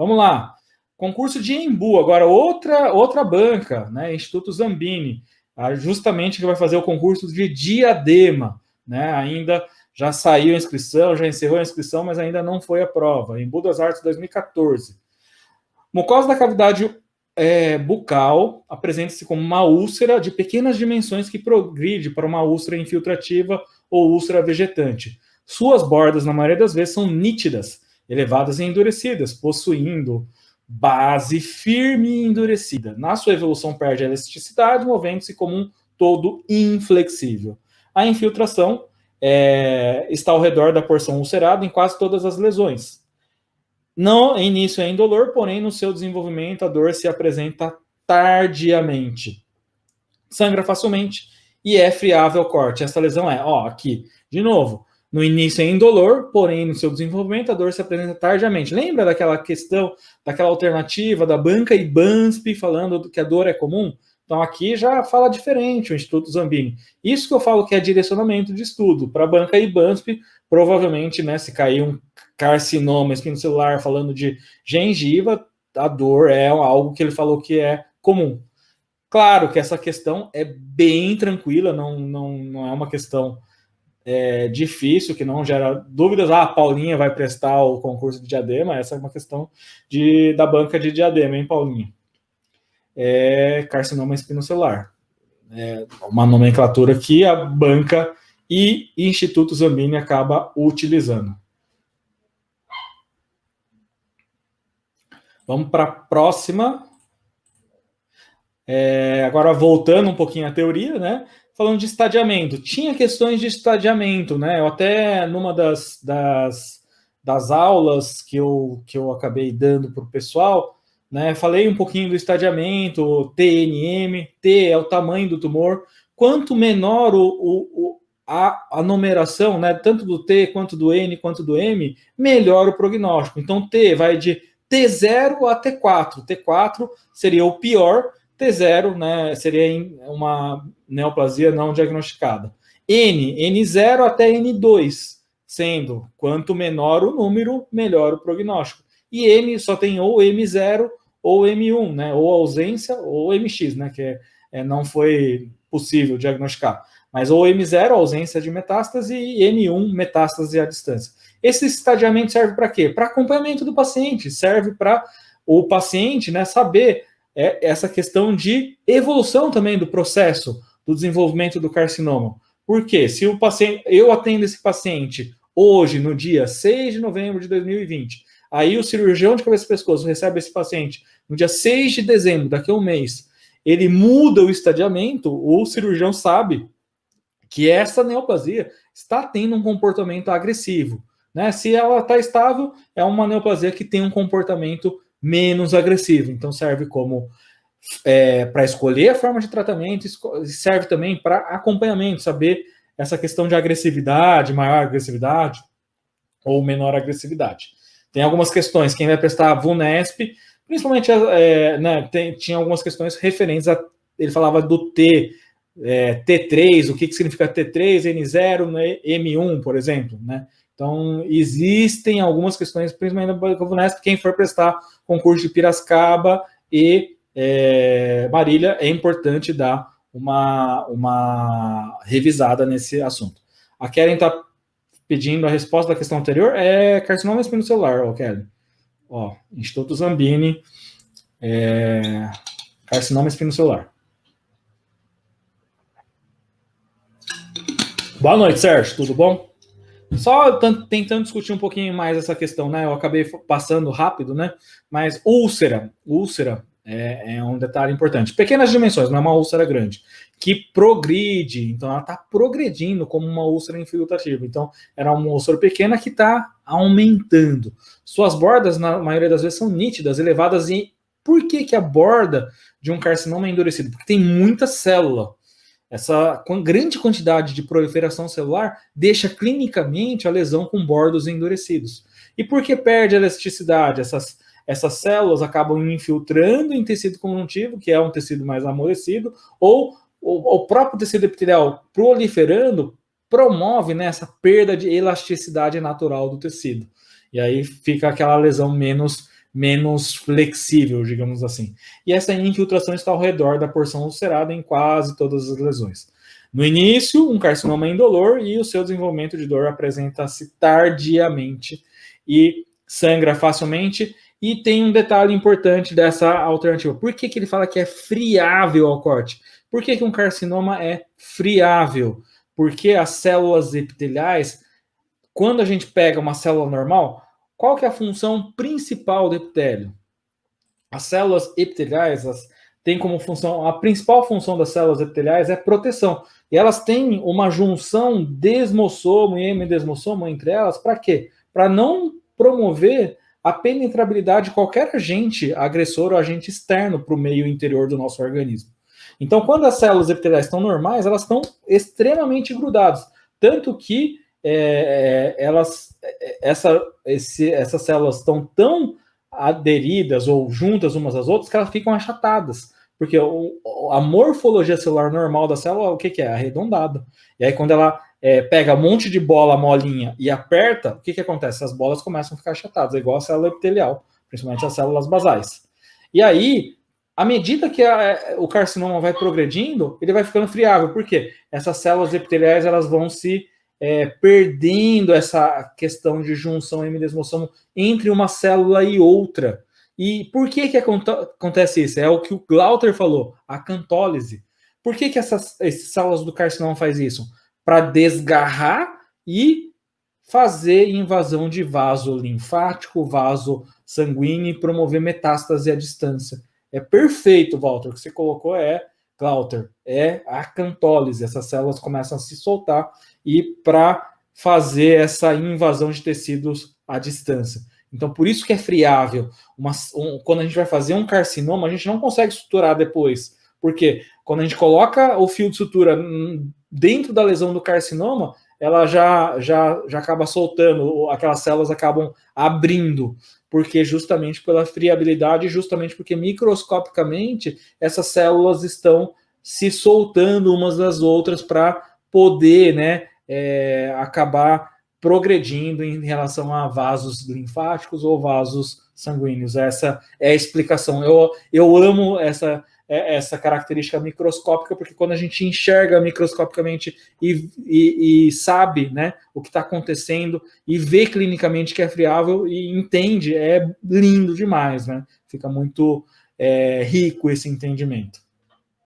Vamos lá. Concurso de Embu, agora outra banca, né? Instituto Zambini, justamente que vai fazer o concurso de Diadema, né? Ainda já saiu a inscrição, já encerrou a inscrição, mas ainda não foi a prova. Embu das Artes 2014. Mucosa da cavidade bucal apresenta-se como uma úlcera de pequenas dimensões que progride para uma úlcera infiltrativa ou úlcera vegetante. Suas bordas, na maioria das vezes, são nítidas, elevadas e endurecidas, possuindo base firme e endurecida. Na sua evolução perde a elasticidade, movendo-se como um todo inflexível. A infiltração está ao redor da porção ulcerada em quase todas as lesões. No início é indolor, porém no seu desenvolvimento a dor se apresenta tardiamente. Sangra facilmente e é friável ao corte. Essa lesão aqui, de novo, no início é indolor, porém no seu desenvolvimento a dor se apresenta tardiamente. Lembra daquela questão, daquela alternativa da banca e Banspe falando que a dor é comum? Então aqui já fala diferente o Instituto Zambini. Isso que eu falo que é direcionamento de estudo. Para banca e Banspe, provavelmente, né, se cair um carcinoma espinocelular falando de gengiva, a dor é algo que ele falou que é comum. Claro que essa questão é bem tranquila, não é uma questão difícil, que não gera dúvidas. A Paulinha vai prestar o concurso de Diadema, essa é uma questão da banca de Diadema, hein, Paulinha? Carcinoma espinocelular. Uma nomenclatura que a banca e Instituto Zambini acaba utilizando. Vamos para a próxima. Agora, voltando um pouquinho à teoria, né? Falando de estadiamento. Tinha questões de estadiamento, né? Eu até, numa das aulas que eu acabei dando para o pessoal, né, falei um pouquinho do estadiamento, TNM. T é o tamanho do tumor. Quanto menor a numeração, né, tanto do T quanto do N quanto do M, melhor o prognóstico. Então, T vai de T0 a T4. T4 seria o pior, T0, né, seria uma neoplasia não diagnosticada. N0 até N2, sendo quanto menor o número, melhor o prognóstico. E M só tem ou M0 ou M1, né, ou ausência ou MX, né, que não foi possível diagnosticar. Mas ou M0, ausência de metástase, e M1, metástase à distância. Esse estadiamento serve para quê? Para acompanhamento do paciente, serve para o paciente, né, saber essa questão de evolução também do processo do desenvolvimento do carcinoma. Por quê? Se o paciente, eu atendo esse paciente hoje, no dia 6 de novembro de 2020, aí o cirurgião de cabeça e pescoço recebe esse paciente no dia 6 de dezembro, daqui a um mês, ele muda o estadiamento, o cirurgião sabe que essa neoplasia está tendo um comportamento agressivo. Né? Se ela está estável, é uma neoplasia que tem um comportamento menos agressivo. Então serve como para escolher a forma de tratamento, serve também para acompanhamento, saber essa questão de agressividade, maior agressividade ou menor agressividade. Tem algumas questões, quem vai prestar a VUNESP, principalmente, né, tinha algumas questões referentes a, ele falava do T3, o que significa T3, N0, né, M1, por exemplo, né? Então, existem algumas questões, principalmente na VUNESP, quem for prestar concurso de Piracicaba e Marília, é importante dar uma revisada nesse assunto. A Keren está pedindo a resposta da questão anterior, carcinoma espinocelular, Keren. Instituto Zambini, carcinoma espinocelular. Boa noite, Sérgio, tudo bom? Só tentando discutir um pouquinho mais essa questão, né? Eu acabei passando rápido, né? Mas úlcera é um detalhe importante. Pequenas dimensões, não é uma úlcera grande, que progride, então ela está progredindo como uma úlcera infiltrativa. Então, era uma úlcera pequena que está aumentando. Suas bordas, na maioria das vezes, são nítidas, elevadas. E por que a borda de um carcinoma é endurecida? Porque tem muita célula. Essa grande quantidade de proliferação celular deixa clinicamente a lesão com bordos endurecidos. E por que perde a elasticidade? Essas células acabam infiltrando em tecido conjuntivo, que é um tecido mais amolecido, ou o próprio tecido epitelial proliferando promove, né, essa perda de elasticidade natural do tecido. E aí fica aquela lesão menos menos flexível, digamos assim. E essa infiltração está ao redor da porção ulcerada em quase todas as lesões. No início, um carcinoma é indolor e o seu desenvolvimento de dor apresenta-se tardiamente e sangra facilmente. E tem um detalhe importante dessa alternativa. Por que ele fala que é friável ao corte? Por que um carcinoma é friável? Porque as células epiteliais, quando a gente pega uma célula normal, qual que é a função principal do epitélio? As células epiteliais têm como função, a principal função das células epiteliais é proteção. E elas têm uma junção desmossomo e hemidesmossomo entre elas, para quê? Para não promover a penetrabilidade de qualquer agente agressor ou agente externo para o meio interior do nosso organismo. Então, quando as células epiteliais estão normais, elas estão extremamente grudadas. Tanto que essas células estão tão aderidas ou juntas umas às outras que elas ficam achatadas. Porque a morfologia celular normal da célula, o que é? Arredondada. E aí, quando ela pega um monte de bola molinha e aperta, o que acontece? As bolas começam a ficar achatadas, é igual a célula epitelial, principalmente as células basais. E aí, à medida que o carcinoma vai progredindo, ele vai ficando friável. Por quê? Essas células epiteliais elas vão se perdendo essa questão de junção hemidesmossomo entre uma célula e outra. E por que acontece isso? É o que o Glauter falou, a cantólise. Por que essas células do carcinoma faz isso? Para desgarrar e fazer invasão de vaso linfático, vaso sanguíneo e promover metástase à distância. É perfeito, Walter. O que você colocou Glauter, é a cantólise. Essas células começam a se soltar e para fazer essa invasão de tecidos à distância. Então, por isso que é friável. Quando a gente vai fazer um carcinoma, a gente não consegue suturar depois. Porque quando a gente coloca o fio de sutura dentro da lesão do carcinoma, ela já acaba soltando, aquelas células acabam abrindo, porque justamente pela friabilidade, justamente porque microscopicamente essas células estão se soltando umas das outras para poder, acabar progredindo em relação a vasos linfáticos ou vasos sanguíneos. Essa é a explicação. Eu amo essa característica microscópica, porque quando a gente enxerga microscopicamente e sabe, né, o que está acontecendo e vê clinicamente que é friável e entende, é lindo demais, né? Fica muito rico esse entendimento.